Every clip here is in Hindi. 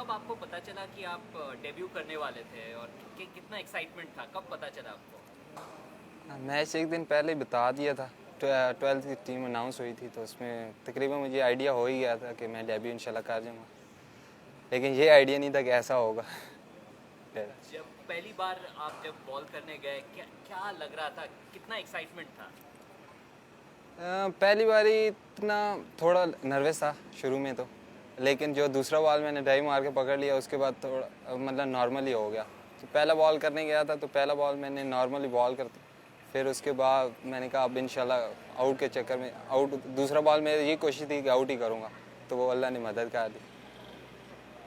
कब आपको पता चला कि आप डेब्यू करने वाले थे और कितना एक्साइटमेंट था, कब पता चला आपको? मैच एक दिन पहले ही बता दिया था। 12th की टीम अनाउंस हुई थी तो उसमें तकरीबन मुझे आइडिया हो ही गया था कि मैं डेब्यू इंशाल्लाह कर जाऊँगा, लेकिन ये आइडिया नहीं था कि ऐसा होगा। जब पहली बार आप जब बॉल करने गए, क्या क्या लग रहा था, कितना एक्साइटमेंट था? पहली बारी इतना थोड़ा नर्वस था शुरू में तो, लेकिन जो दूसरा बॉल मैंने ड्राइव मार के पकड़ लिया उसके बाद थोड़ा मतलब नॉर्मली हो गया। तो पहला बॉल करने गया था तो पहला बॉल मैंने नॉर्मली बॉल करती, फिर उसके बाद मैंने कहा अब इंशाल्लाह आउट के चक्कर में आउट, दूसरा बॉल मेरी ये कोशिश थी कि आउट ही करूँगा, तो वो अल्लाह ने मदद कर दी।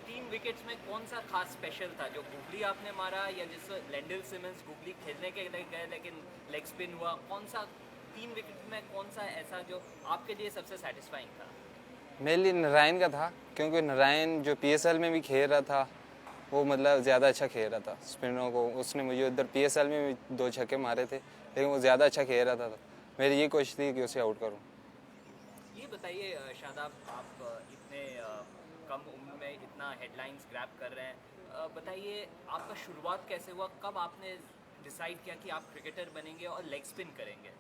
3 विकेट्स में कौन सा खास स्पेशल था? जो गुगली आपने मारा या जिस लैंडल सिमंस गुगली खेलने के लिए गए लेकिन लेग स्पिन हुआ, कौन सा 3 विकेट में कौन सा ऐसा जो आपके लिए सबसे सेटिस्फाइंग था? मेरे लिए नारायण का था, क्योंकि नारायण जो पीएसएल में भी खेल रहा था वो मतलब ज़्यादा अच्छा खेल रहा था स्पिनरों को। उसने मुझे उधर पीएसएल में भी 2 छक्के मारे थे, लेकिन वो ज़्यादा अच्छा खेल रहा था, तो मेरी ये कोशिश थी कि उसे आउट करूँ। ये बताइए शादाब, आप इतने कम उम्र में इतना हेडलाइंस ग्रैब कर रहे हैं, बताइए आपका शुरुआत कैसे हुआ? कब आपने डिसाइड किया कि आप क्रिकेटर बनेंगे और लेग स्पिन करेंगे?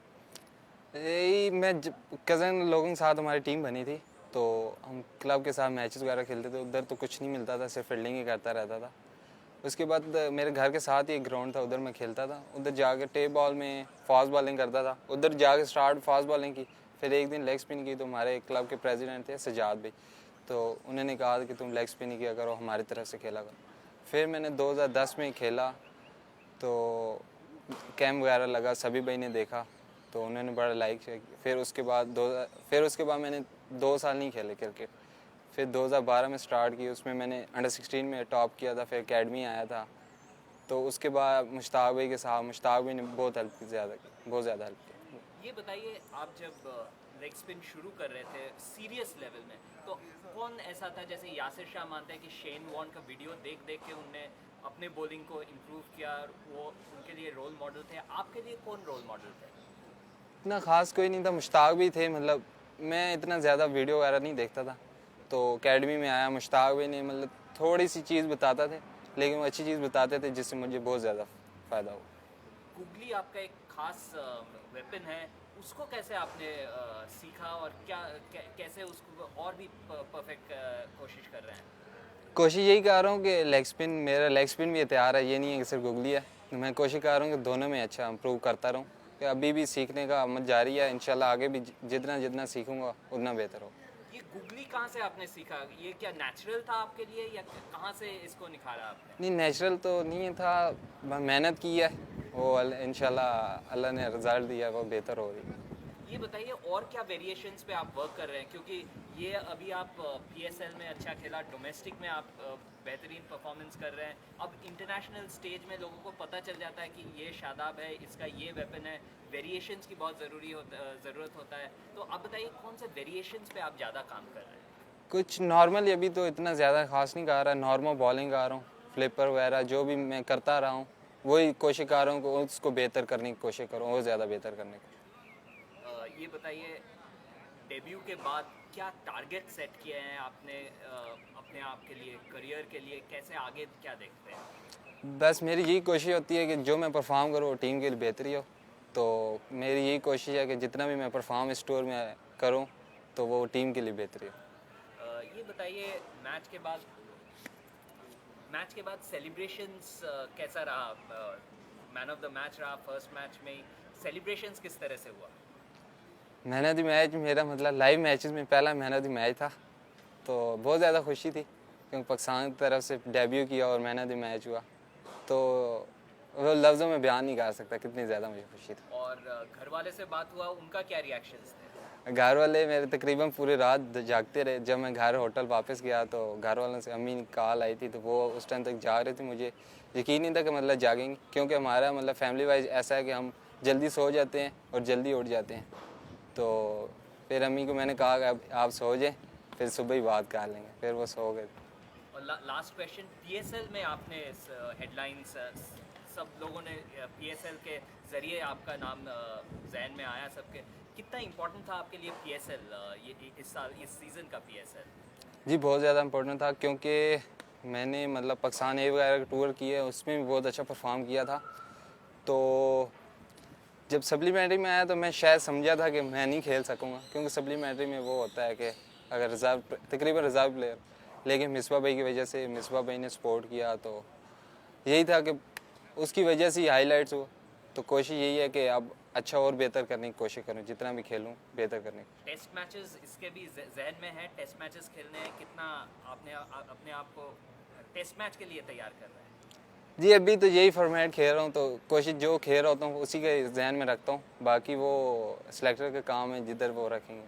यही मैं कज़न लोगों के साथ हमारी टीम बनी थी, तो हम क्लब के साथ मैचेस वगैरह खेलते थे। उधर तो कुछ नहीं मिलता था, सिर्फ फील्डिंग ही करता रहता था। उसके बाद मेरे घर के साथ ही एक ग्राउंड था, उधर मैं खेलता था। उधर जाके टेप बॉल में फास्ट बॉलिंग करता था, उधर जाके स्टार्ट फास्ट बॉलिंग की। फिर एक दिन लेग स्पिन की, तो हमारे क्लब के प्रेसिडेंट थे सजाद भाई, तो उन्होंने कहा कि तुम लेग स्पिन ही किया करो, हमारी तरफ से खेला करो। फिर मैंने 2010 में खेला, तो कैम्प वगैरह लगा, सभी भाई ने देखा तो उन्होंने बड़ा लाइक किया। फिर उसके बाद मैंने 2 साल नहीं खेले क्रिकेट। फिर 2012 में स्टार्ट की, उसमें मैंने अंडर 16 में टॉप किया था, फिर एकेडमी आया था। तो उसके बाद मुश्ताक भाई के साथ, मुश्ताक भाई ने बहुत हेल्प की, बहुत ज़्यादा हेल्प की। ये बताइए, आप जब लेग स्पिन शुरू कर रहे थे सीरियस लेवल में, तो कौन ऐसा था? जैसे यासिर शाह मानते हैं कि शेन वॉर्न का वीडियो देख देख के उनने अपने बॉलिंग को इम्प्रूव किया, वो उनके लिए रोल मॉडल थे। आपके लिए कौन रोल मॉडल थे? इतना ख़ास कोई नहीं था, मुश्ताक भी थे। मतलब मैं इतना ज़्यादा वीडियो वगैरह नहीं देखता था, तो एकेडमी में आया, मुश्ताक भी ने मतलब थोड़ी सी चीज़ बताता थे, लेकिन वो अच्छी चीज़ बताते थे जिससे मुझे बहुत ज़्यादा फ़ायदा हुआ। गुगली आपका एक खास वेपन है, उसको कैसे आपने सीखा और कैसे उसको और भी परफेक्ट कोशिश कर रहे हैं? कोशिश यही कर रहा हूँ कि मेरा लेग स्पिन भी तैयार है, ये नहीं है कि सिर्फ गुगली है। मैं कोशिश कर रहा हूँ कि दोनों में अच्छा इम्प्रूव करता रहूँ, कि अभी भी सीखने का अमल जारी है। इंशाल्लाह आगे भी जितना जितना सीखूँगा उतना बेहतर हो। ये गुगली कहाँ से आपने सीखा? ये क्या नेचुरल था आपके लिए या कहाँ से इसको निखारा आपने? नहीं, नेचुरल तो नहीं था, मेहनत की है, वो इंशाल्लाह अल्लाह ने रिजल्ट दिया, वो बेहतर हो रही है। ये बताइए और क्या वेरिएशंस पे आप वर्क कर रहे हैं, क्योंकि ये अभी आप पीएसएल में अच्छा खेला, डोमेस्टिक में आप बेहतरीन परफॉर्मेंस कर रहे हैं, अब इंटरनेशनल स्टेज में लोगों को पता चल जाता है कि ये शादाब है, इसका ये वेपन है। वेरिएशंस की बहुत ज़रूरत होता है, तो आप बताइए कौन से वेरिएशंस पे आप ज़्यादा काम कर रहे हैं? कुछ नॉर्मल, अभी तो इतना ज़्यादा खास नहीं कर रहा, नॉर्मल बॉलिंग कर रहा हूँ, फ्लिपर वगैरह जो भी मैं करता रहा हूँ वही कोशिश कर रहा हूँ कि उसको बेहतर करने की कोशिश करूँ, और ज़्यादा बेहतर करने की। ये बताइए, डेब्यू के बाद क्या टारगेट सेट किए हैं आपने अपने आप के लिए, करियर के लिए? कैसे आगे क्या देखते हैं? बस मेरी यही कोशिश होती है कि जो मैं परफॉर्म करूँ वो टीम के लिए बेहतरी हो। तो मेरी यही कोशिश है कि जितना भी मैं परफॉर्म स्टोर में करूँ तो वो टीम के लिए बेहतरी हो। ये बताइए, मैच के बाद सेलिब्रेशंस कैसा रहा? मैन ऑफ द मैच रहा फर्स्ट मैच में ही, सेलिब्रेशंस किस तरह से हुआ? मैन ऑफ द मैच मेरा मतलब लाइव मैचेस में पहला मैन ऑफ द मैच था, तो बहुत ज़्यादा खुशी थी, क्योंकि पाकिस्तान की तरफ से डेब्यू किया और मैन ऑफ द मैच हुआ, तो वो लफ्ज़ों में बयान नहीं कर सकता कितनी ज़्यादा मुझे खुशी थी। और घर वाले से बात हुआ, उनका क्या रिएक्शंस थे? घर वाले मेरे तकरीबन पूरी रात जागते रहे। जब मैं घर होटल वापस गया तो घर वालों से अम्मी की कॉल आई थी, तो वो उस टाइम तक जाग रहे थे। मुझे यकीन नहीं था कि मतलब जागेंगे, क्योंकि हमारा मतलब फैमिली वाइज ऐसा है कि हम जल्दी सो जाते हैं और जल्दी उठ जाते हैं। तो फिर अम्मी को मैंने कहा कि अब आप सो जाएं, फिर सुबह ही बात कर लेंगे, फिर वो सो गए। और लास्ट क्वेश्चन, पीएसएल में आपने हेडलाइंस सब लोगों ने पीएसएल के ज़रिए आपका नाम जहन में आया सबके, कितना इम्पोर्टेंट था आपके लिए पीएसएल, ये इस साल इस सीज़न का पीएसएल? जी बहुत ज़्यादा इम्पोर्टेंट था, क्योंकि मैंने मतलब पाकिस्तान ए वगैरह का टूर किया, उसमें भी बहुत अच्छा परफॉर्म किया था। तो जब सप्लीमेंट्री में आया तो मैं शायद समझा था कि मैं नहीं खेल सकूँगा, क्योंकि सप्लीमेंट्री में वो होता है कि अगर रिज़र्व तकरीबन रिज़र्व प्लेयर, लेकिन मिसबा भाई की वजह से मिसबा भाई ने सपोर्ट किया, तो यही था कि उसकी वजह से ही हाईलाइट्स हुआ। तो कोशिश यही है कि अब अच्छा और बेहतर करने की कोशिश करूँ, जितना भी खेलूँ बेहतर करने की। टेस्ट मैचेस इसके भी जहन में है, टेस्ट मैचेस खेलने हैं, कितना आपने अपने आप को टेस्ट मैच के लिए तैयार कर रहे हैं? जी अभी तो यही फॉर्मेट खेल रहा हूँ, तो कोशिश जो खेल रहा होता हूँ उसी के जहन में रखता हूँ, बाकी वो सिलेक्टर का काम है जिधर वो रखेंगे।